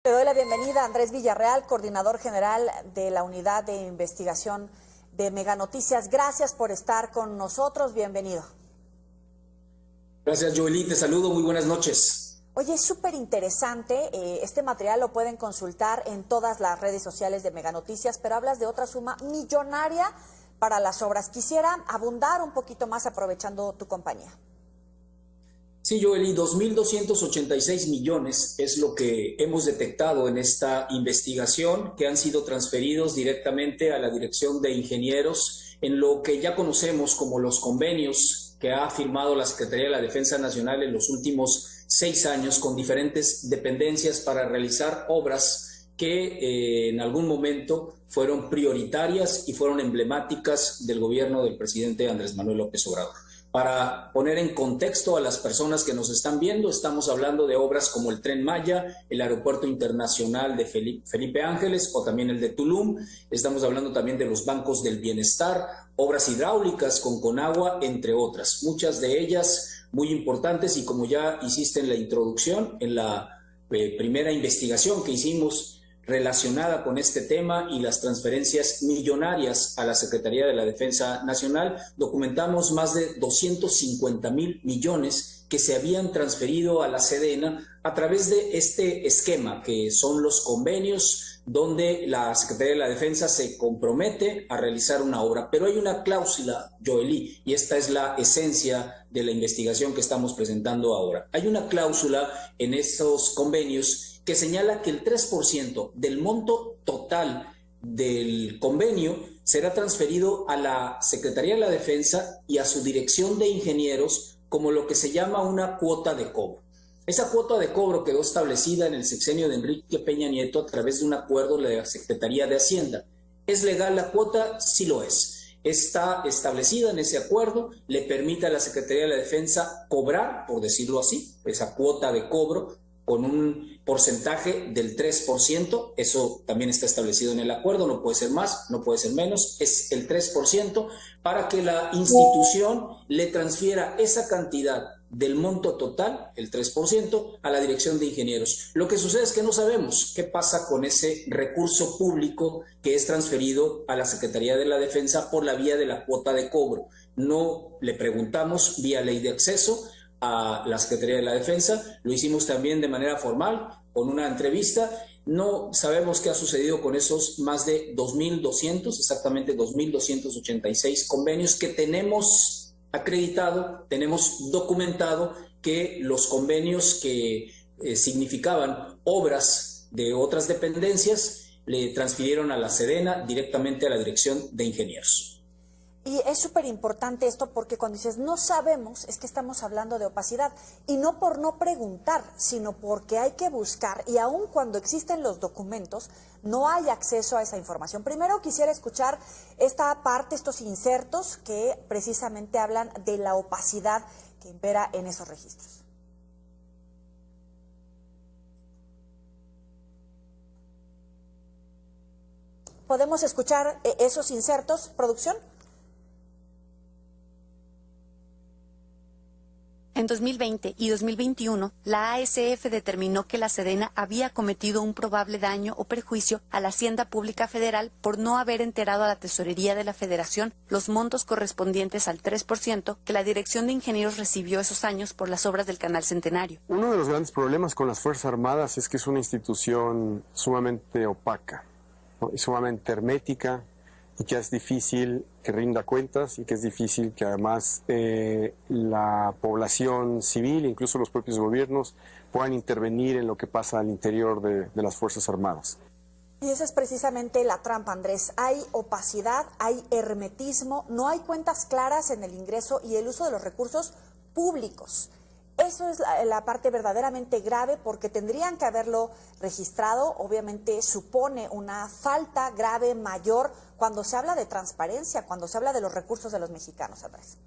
Te doy la bienvenida a Andrés Villarreal, coordinador general de la Unidad de Investigación de Meganoticias. Gracias por estar con nosotros. Bienvenido. Gracias, Joely. Te saludo. Muy buenas noches. Oye, es súper interesante. Este material lo pueden consultar en todas las redes sociales de Meganoticias, pero hablas de otra suma millonaria para las obras. Quisiera abundar un poquito más aprovechando tu compañía. Sí, Joely, 2.286 millones es lo que hemos detectado en esta investigación, que han sido transferidos directamente a la Dirección de Ingenieros en lo que ya conocemos como los convenios que ha firmado la Secretaría de la Defensa Nacional en los últimos 6 años con diferentes dependencias para realizar obras que en algún momento fueron prioritarias y fueron emblemáticas del gobierno del presidente Andrés Manuel López Obrador. Para poner en contexto a las personas que nos están viendo, estamos hablando de obras como el Tren Maya, el Aeropuerto Internacional de Felipe Ángeles o también el de Tulum. Estamos hablando también de los bancos del bienestar, obras hidráulicas con Conagua, entre otras. Muchas de ellas muy importantes y como ya hiciste en la introducción, en la primera investigación que hicimos relacionada con este tema y las transferencias millonarias a la Secretaría de la Defensa Nacional, documentamos más de 250,000 millones que se habían transferido a la Sedena a través de este esquema, que son los convenios donde la Secretaría de la Defensa se compromete a realizar una obra. Pero hay una cláusula, Joely, y esta es la esencia de la investigación que estamos presentando ahora. Hay una cláusula en esos convenios que señala que el 3% del monto total del convenio será transferido a la Secretaría de la Defensa y a su Dirección de Ingenieros como lo que se llama una cuota de cobro. Esa cuota de cobro quedó establecida en el sexenio de Enrique Peña Nieto a través de un acuerdo de la Secretaría de Hacienda. ¿Es legal la cuota? Sí lo es. Está establecida en ese acuerdo, le permite a la Secretaría de la Defensa cobrar, por decirlo así, esa cuota de cobro con un porcentaje del 3%, eso también está establecido en el acuerdo, no puede ser más, no puede ser menos, es el 3%, para que la institución le transfiera esa cantidad del monto total, el 3%, a la Dirección de Ingenieros. Lo que sucede es que no sabemos qué pasa con ese recurso público que es transferido a la Secretaría de la Defensa por la vía de la cuota de cobro. No le preguntamos vía ley de acceso a la Secretaría de la Defensa, lo hicimos también de manera formal, con una entrevista. No sabemos qué ha sucedido con esos más de 2.200, exactamente 2.286 convenios que tenemos acreditado, tenemos documentado que los convenios que significaban obras de otras dependencias le transfirieron a la Sedena directamente a la Dirección de Ingenieros. Y es súper importante esto porque cuando dices no sabemos, es que estamos hablando de opacidad. Y no por no preguntar, sino porque hay que buscar. Y aun cuando existen los documentos, no hay acceso a esa información. Primero quisiera escuchar esta parte, estos insertos que precisamente hablan de la opacidad que impera en esos registros. ¿Podemos escuchar esos insertos, producción? En 2020 y 2021, la ASF determinó que la Sedena había cometido un probable daño o perjuicio a la Hacienda Pública Federal por no haber enterado a la Tesorería de la Federación los montos correspondientes al 3% que la Dirección de Ingenieros recibió esos años por las obras del Canal Centenario. Uno de los grandes problemas con las Fuerzas Armadas es que es una institución sumamente opaca, ¿no? Y sumamente hermética, y que es difícil que rinda cuentas y que es difícil que además la población civil, incluso los propios gobiernos, puedan intervenir en lo que pasa al interior de las Fuerzas Armadas. Y esa es precisamente la trampa, Andrés. Hay opacidad, hay hermetismo, no hay cuentas claras en el ingreso y el uso de los recursos públicos. Eso es la parte verdaderamente grave porque tendrían que haberlo registrado. Obviamente supone una falta grave mayor cuando se habla de transparencia, cuando se habla de los recursos de los mexicanos, Andrés.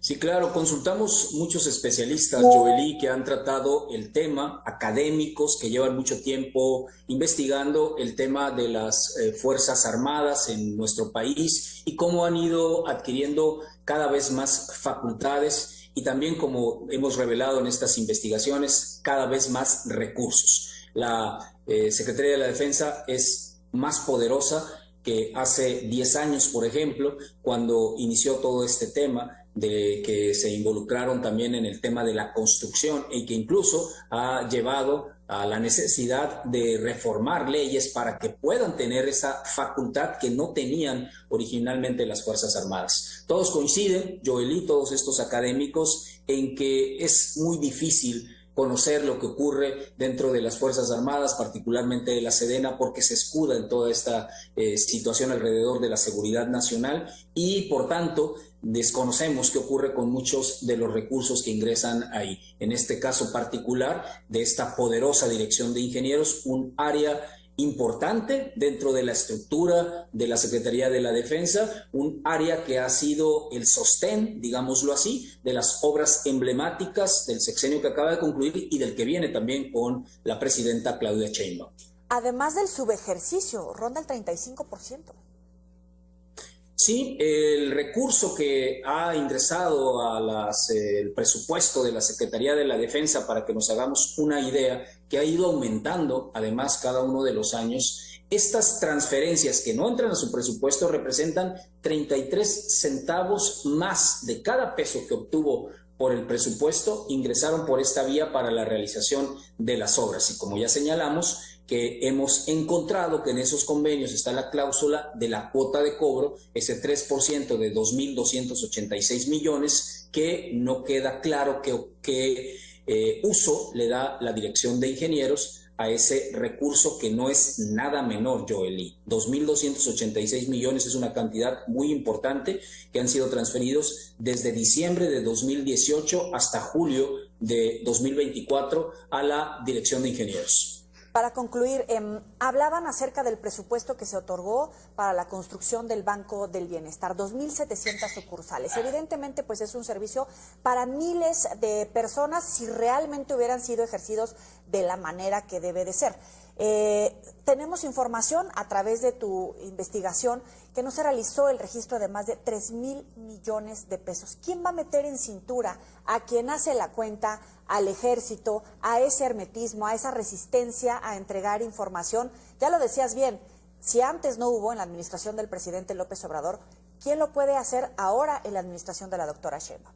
Sí, claro, consultamos muchos especialistas, Joely, que han tratado el tema, académicos que llevan mucho tiempo investigando el tema de las Fuerzas Armadas en nuestro país y cómo han ido adquiriendo cada vez más facultades y también, como hemos revelado en estas investigaciones, cada vez más recursos. La Secretaría de la Defensa es más poderosa que hace 10 años, por ejemplo, cuando inició todo este tema, de que se involucraron también en el tema de la construcción y que incluso ha llevado a la necesidad de reformar leyes para que puedan tener esa facultad que no tenían originalmente las Fuerzas Armadas. Todos coinciden, Joely, todos estos académicos, en que es muy difícil conocer lo que ocurre dentro de las Fuerzas Armadas, particularmente de la Sedena, porque se escuda en toda esta situación alrededor de la seguridad nacional y, por tanto, desconocemos qué ocurre con muchos de los recursos que ingresan ahí. En este caso particular de esta poderosa Dirección de Ingenieros, un área importante dentro de la estructura de la Secretaría de la Defensa, un área que ha sido el sostén, digámoslo así, de las obras emblemáticas del sexenio que acaba de concluir y del que viene también con la presidenta Claudia Sheinbaum. Además del subejercicio, ronda el 35%. Sí, el recurso que ha ingresado a el presupuesto de la Secretaría de la Defensa, para que nos hagamos una idea, que ha ido aumentando además cada uno de los años, estas transferencias que no entran a su presupuesto representan 33 centavos más de cada peso que obtuvo por el presupuesto, ingresaron por esta vía para la realización de las obras. Y como ya señalamos, que hemos encontrado que en esos convenios está la cláusula de la cuota de cobro, ese 3% de 2.286 millones, que no queda claro qué uso le da la Dirección de Ingenieros a ese recurso, que no es nada menor, Joely. 2.286 millones es una cantidad muy importante que han sido transferidos desde diciembre de 2018 hasta julio de 2024 a la Dirección de Ingenieros. Para concluir, hablaban acerca del presupuesto que se otorgó para la construcción del Banco del Bienestar, 2.700 sucursales. Evidentemente, pues es un servicio para miles de personas si realmente hubieran sido ejercidos de la manera que debe de ser. Tenemos información a través de tu investigación que no se realizó el registro de más de 3,000 millones de pesos. ¿Quién va a meter en cintura a quien hace la cuenta, al ejército, a ese hermetismo, a esa resistencia a entregar información? Ya lo decías bien, si antes no hubo en la administración del presidente López Obrador, ¿quién lo puede hacer ahora en la administración de la doctora Sheinbaum?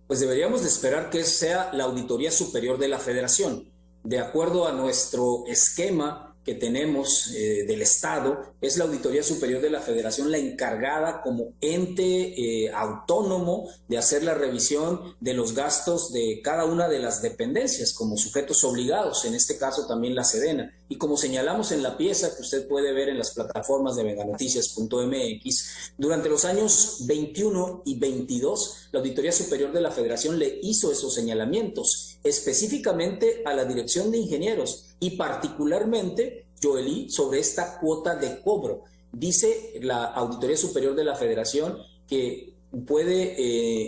Pues deberíamos de esperar que sea la Auditoría Superior de la Federación. De acuerdo a nuestro esquema que tenemos del Estado, es la Auditoría Superior de la Federación la encargada como ente autónomo de hacer la revisión de los gastos de cada una de las dependencias como sujetos obligados, en este caso también la Sedena. Y como señalamos en la pieza que usted puede ver en las plataformas de venganoticias.mx, durante los años 21 y 22, la Auditoría Superior de la Federación le hizo esos señalamientos específicamente a la Dirección de Ingenieros y particularmente, Joely, sobre esta cuota de cobro. Dice la Auditoría Superior de la Federación que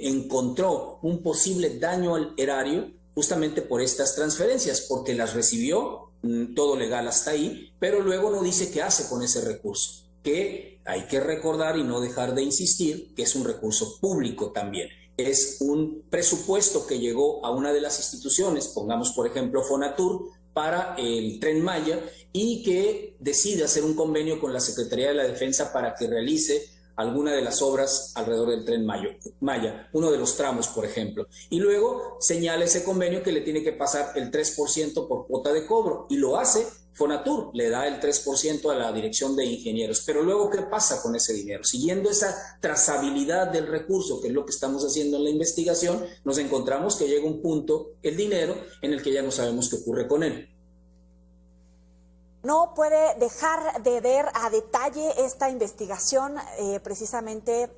encontró un posible daño al erario justamente por estas transferencias, porque las recibió, todo legal hasta ahí, pero luego no dice qué hace con ese recurso, que hay que recordar y no dejar de insistir que es un recurso público también. Es un presupuesto que llegó a una de las instituciones, pongamos por ejemplo Fonatur, para el Tren Maya, y que decide hacer un convenio con la Secretaría de la Defensa para que realice alguna de las obras alrededor del Tren Maya, uno de los tramos, por ejemplo. Y luego señala ese convenio que le tiene que pasar el 3% por cuota de cobro, y lo hace Fonatur, le da el 3% a la Dirección de Ingenieros. Pero luego, ¿qué pasa con ese dinero? Siguiendo esa trazabilidad del recurso, que es lo que estamos haciendo en la investigación, nos encontramos que llega un punto, el dinero, en el que ya no sabemos qué ocurre con él. No puede dejar de ver a detalle esta investigación precisamente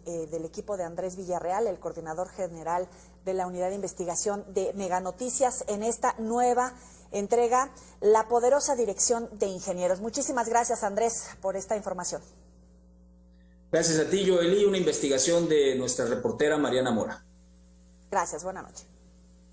del equipo de Andrés Villarreal, el coordinador general de la Unidad de Investigación de Meganoticias, en esta nueva entrega, la poderosa Dirección de Ingenieros. Muchísimas gracias, Andrés, por esta información. Gracias a ti, Joely, una investigación de nuestra reportera Mariana Mora. Gracias, buena noche.